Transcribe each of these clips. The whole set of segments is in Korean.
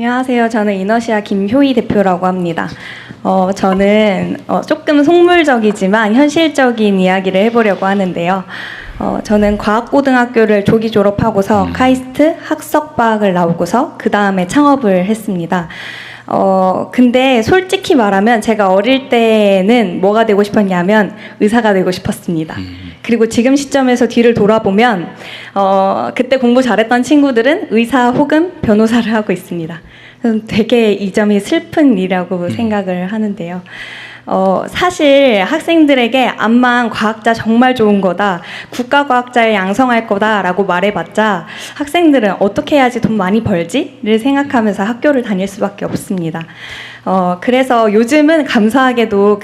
안녕하세요. 저는 이너시아 김효희 대표라고 합니다. 저는 조금 속물적이지만 현실적인 이야기를 해보려고 하는데요. 저는 과학고등학교를 조기 졸업하고서 카이스트 학석과학을 나오고서 그 다음에 창업을 했습니다. 근데 솔직히 말하면 제가 어릴 때는 뭐가 되고 싶었냐면 의사가 되고 싶었습니다. 그리고 지금 시점에서 뒤를 돌아보면 그때 공부 잘했던 친구들은 의사 혹은 변호사를 하고 있습니다. 되게 이 점이 슬픈 일이라고 생각을 하는데요. 사실 학생들에게 암만 과학자 정말 좋은 거다, 국가과학자를 양성할 거다라고 말해봤자 학생들은 어떻게 해야지 돈 많이 벌지를 생각하면서 학교를 다닐 수밖에 없습니다. 그래서 요즘은 감사하게도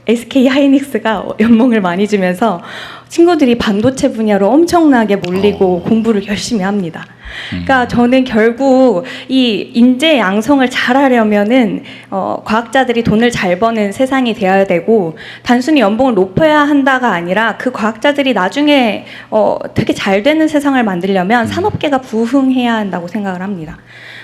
SK 하이닉스가 연봉을 많이 주면서 친구들이 반도체 분야로 엄청나게 몰리고 공부를 열심히 합니다. 그러니까 저는 결국 이 인재 양성을 잘하려면은 과학자들이 돈을 잘 버는 세상이 되어야 되고, 단순히 연봉을 높여야 한다가 아니라 그 과학자들이 나중에 되게 잘 되는 세상을 만들려면 산업계가 부흥해야 한다고 생각을 합니다.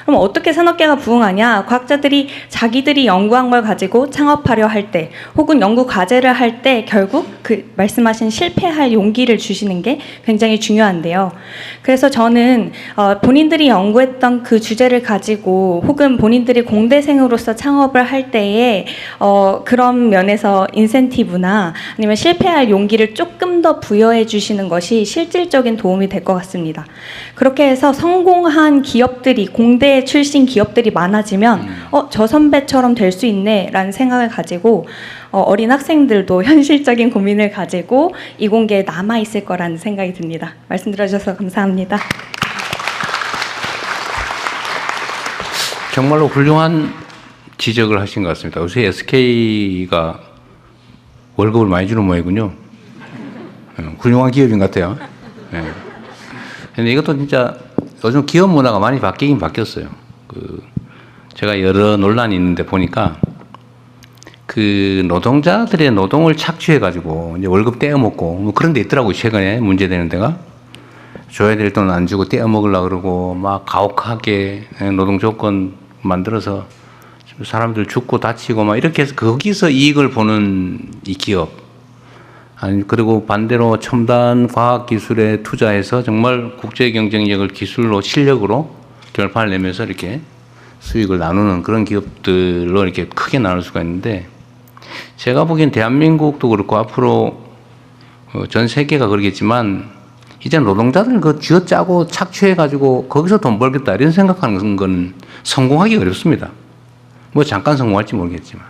그럼 어떻게 산업계가 부흥하냐? 과학자들이 자기들이 연구한 걸 가지고 창업하려 할 때, 혹은 연구 과제를 할 때 결국 말씀하신 실패할 용기를 주시는 게 굉장히 중요한데요. 그래서 저는 본인들이 연구했던 그 주제를 가지고 혹은 본인들이 공대생으로서 창업을 할 때에 그런 면에서 인센티브나 아니면 실패할 용기를 조금 더 부여해 주시는 것이 실질적인 도움이 될 것 같습니다. 그렇게 해서 성공한 기업들이, 공대 출신 기업들이 많아지면 저 선배처럼 될 수 있네 라는 생각을 가지고 어린 학생들도 현실적인 고민을 가지고 이공계에 남아있을 거라는 생각이 듭니다. 말씀 들어주셔서 감사합니다. 정말로 훌륭한 지적을 하신 것 같습니다. 요새 SK가 월급을 많이 주는 모양이군요. 훌륭한 기업인 것 같아요. 근데 이것도 진짜 요즘 기업 문화가 많이 바뀌긴 바뀌었어요. 제가 여러 논란이 있는데 보니까 노동자들의 노동을 착취해가지고 이제 월급 떼어먹고 뭐 그런 데 있더라고요. 최근에 문제되는 데가. 줘야 될 돈 안 주고 떼어먹으려고 그러고 막 가혹하게 노동 조건 만들어서 사람들 죽고 다치고 막 이렇게 해서 거기서 이익을 보는 이 기업. 아니, 그리고 반대로 첨단 과학 기술에 투자해서 정말 국제 경쟁력을 기술로 실력으로 결판을 내면서 이렇게 수익을 나누는 그런 기업들로 이렇게 크게 나눌 수가 있는데, 제가 보기엔 대한민국도 그렇고 앞으로 전 세계가 그러겠지만 이제 노동자들 쥐어짜고 착취해가지고 거기서 돈 벌겠다 이런 생각하는 건 성공하기 어렵습니다. 뭐 잠깐 성공할지 모르겠지만.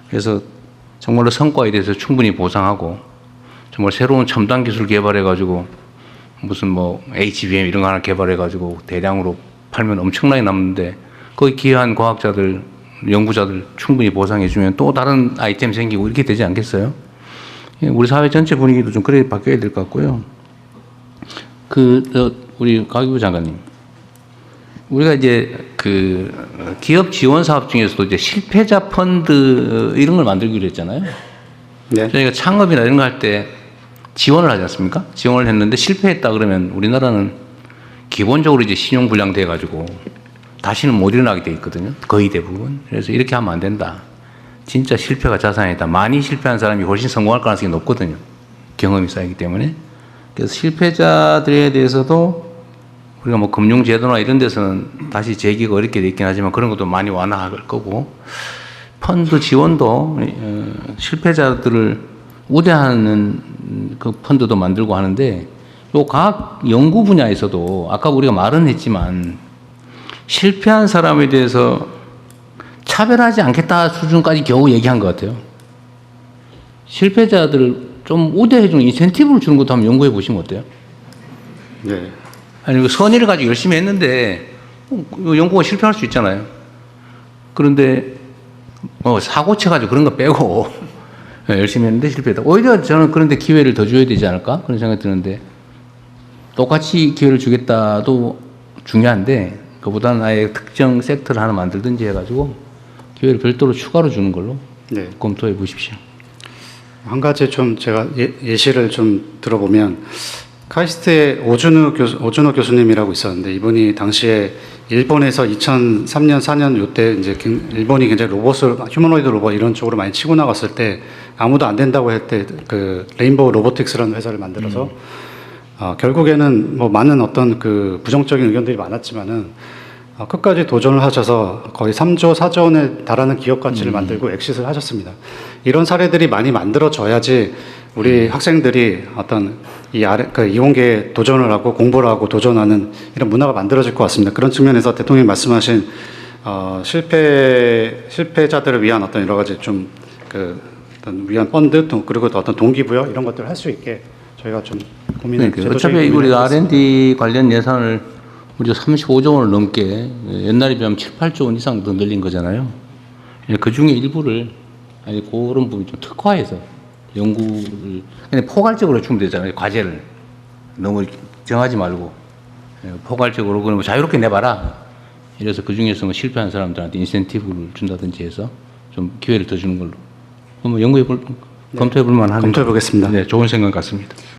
그래서 정말로 성과에 대해서 충분히 보상하고 정말 새로운 첨단 기술 개발해가지고 무슨 뭐 HBM 이런 거 하나 개발해가지고 대량으로 팔면 엄청나게 남는데 거기 기여한 과학자들, 연구자들 충분히 보상해주면 또 다른 아이템 생기고 이렇게 되지 않겠어요? 우리 사회 전체 분위기도 좀 그렇게 바뀌어야 될 것 같고요. 우리 가기부 장관님, 우리가 이제 기업 지원 사업 중에서도 이제 실패자 펀드 이런 걸 만들기로 했잖아요. 네. 저희가 창업이나 이런 거 할 때 지원을 하지 않습니까? 지원을 했는데 실패했다 그러면 우리나라는 기본적으로 이제 신용불량 돼가지고 다시는 못 일어나게 돼 있거든요. 거의 대부분. 그래서 이렇게 하면 안 된다. 진짜 실패가 자산이다. 많이 실패한 사람이 훨씬 성공할 가능성이 높거든요. 경험이 쌓이기 때문에. 그래서 실패자들에 대해서도 우리가 뭐 금융제도나 이런 데서는 다시 재기가 어렵게 돼 있긴 하지만 그런 것도 많이 완화할 거고, 펀드 지원도 실패자들을 우대하는 그 펀드도 만들고 하는데, 요 과학 연구 분야에서도 아까 우리가 말은 했지만 실패한 사람에 대해서 차별하지 않겠다 수준까지 겨우 얘기한 것 같아요. 실패자들을 좀 우대해주는 인센티브를 주는 것도 한번 연구해 보시면 어때요? 네. 아니, 선의를 가지고 열심히 했는데 연구가 실패할 수 있잖아요. 그런데 사고 쳐가지고 그런 거 빼고 열심히 했는데 실패했다. 오히려 저는 그런데 기회를 더 줘야 되지 않을까? 그런 생각이 드는데, 똑같이 기회를 주겠다도 중요한데 그보다는 아예 특정 섹터를 하나 만들든지 해가지고 기회를 별도로 추가로 주는 걸로 네. 검토해 보십시오. 한 가지 좀 제가 예시를 좀 들어보면 카이스트의 오준호 교수님이라고 있었는데 이분이 당시에 일본에서 2003년 4년 요때 이제 일본이 굉장히 로봇을 휴머노이드 로봇 이런 쪽으로 많이 치고 나갔을 때 아무도 안 된다고 할 때 그 레인보우 로보틱스라는 회사를 만들어서 결국에는 뭐 많은 어떤 그 부정적인 의견들이 많았지만은 끝까지 도전을 하셔서 거의 3조 4조 원에 달하는 기업 가치를 만들고 엑시트를 하셨습니다. 이런 사례들이 많이 만들어져야지 우리 학생들이 어떤 그 이공계에 도전을 하고 공부를 하고 도전하는 이런 문화가 만들어질 것 같습니다. 그런 측면에서 대통령이 말씀하신 실패자들을 위한 어떤 여러 가지 좀 그 어떤 위한 펀드 그리고 또 어떤 동기부여 이런 것들을 할 수 있게 저희가 좀 고민을 그러니까 어차피 우리가 R&D 관련 예산을 우리가 35조 원을 넘게 옛날에 비하면 7, 8조 원 이상 더 늘린 거잖아요. 그 중에 일부를 아니 그런 부분 좀 특화해서 연구를 그냥 포괄적으로 주면 되잖아요. 과제를 너무 정하지 말고 포괄적으로 그럼 자유롭게 내봐라. 이래서 그 중에서 뭐 실패한 사람들한테 인센티브를 준다든지 해서 좀 기회를 더 주는 걸로. 그럼 검토해 볼 만한 검토해 보겠습니다. 네, 좋은 생각 같습니다.